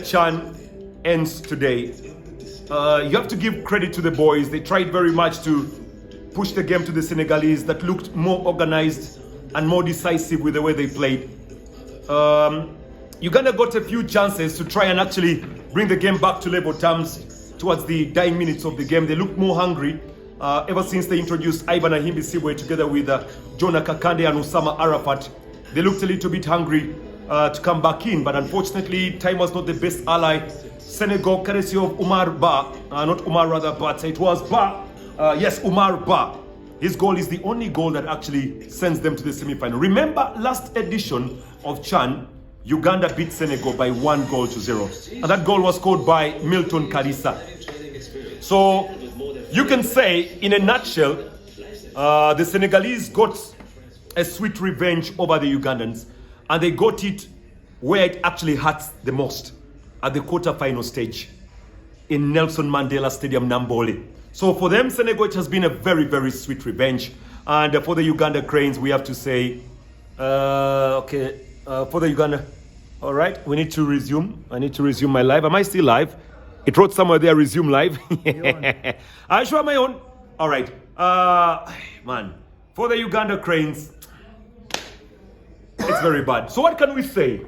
Chan ends today. You have to give credit to the boys. They tried very much to push the game to the Senegalese that looked more organized and more decisive with the way they played. Uganda got a few chances to try and actually bring the game back to level terms towards the dying minutes of the game. They looked more hungry ever since they introduced Ivan Ahimbi together with Jonah Kakande and Osama Arafat. They looked a little bit hungry to come back in, but unfortunately time was not the best ally. Senegal, courtesy of Umar Ba, not Umar rather, but it was Ba, yes, Umar Ba. His goal is the only goal that actually sends them to the semi-final. Remember last edition of Chan, Uganda beat Senegal by 1-0, and that goal was scored by Milton Kalisa. So you can say in a nutshell, the Senegalese got a sweet revenge over the Ugandans, and they got it where it actually hurts the most, at the quarter-final stage in Nelson Mandela Stadium, Nambole. So for them, Senegal, it has been a very, very sweet revenge. And for the Uganda Cranes, we have to say, for the Uganda, all right, we need to resume. I need to resume my live. Am I still live? It wrote somewhere there, resume live. I sure am I on. All right, man, for the Uganda Cranes, it's very bad. So what can we say?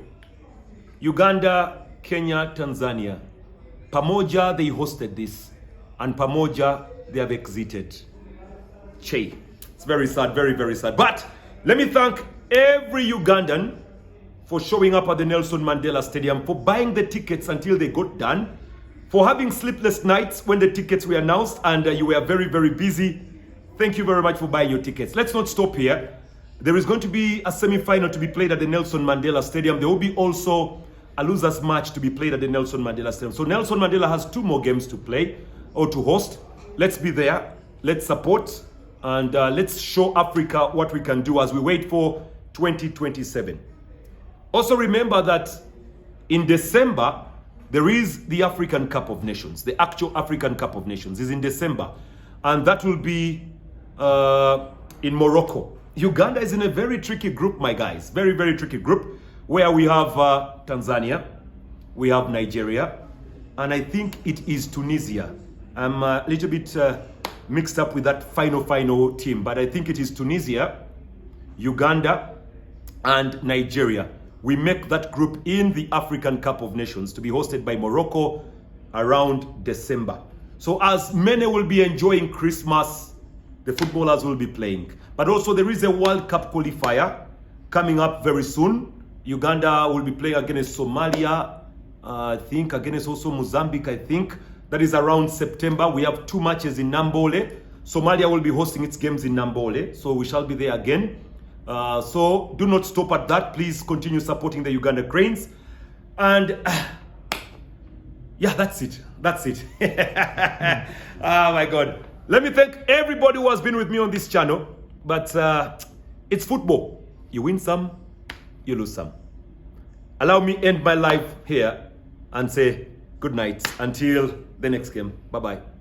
Uganda, Kenya, Tanzania. Pamoja, they hosted this. And Pamoja, they have exited. Che. It's very sad, very, very sad. But let me thank every Ugandan for showing up at the Nelson Mandela Stadium, for buying the tickets until they got done, for having sleepless nights when the tickets were announced and you were very, very busy. Thank you very much for buying your tickets. Let's not stop here. There is going to be a semi-final to be played at the Nelson Mandela Stadium. There will be also a losers match to be played at the Nelson Mandela Stadium. So Nelson Mandela has 2 more games to play or to host. Let's be there, let's support, and let's show Africa what we can do as we wait for 2027. Also remember that in December, there is the African Cup of Nations. The actual African Cup of Nations is in December, and that will be in Morocco. Uganda is in a very tricky group, my guys, very, very tricky group, where we have Tanzania, we have Nigeria, and I think it is Tunisia. I'm a little bit mixed up with that final team, but I think it is Tunisia, Uganda, and Nigeria. We make that group in the African Cup of Nations to be hosted by Morocco around December. So as many will be enjoying Christmas, the footballers will be playing. But also there is a World Cup qualifier coming up very soon. Uganda will be playing against Somalia, I think, against also Mozambique, I think. That is around September. We have 2 matches in Nambole. Somalia will be hosting its games in Nambole, so we shall be there again. So do not stop at that. Please continue supporting the Uganda Cranes. And yeah, that's it. That's it. Oh my God. Let me thank everybody who has been with me on this channel. But it's football. You win some, you lose some. Allow me end my life here and say good night until the next game. Bye-bye.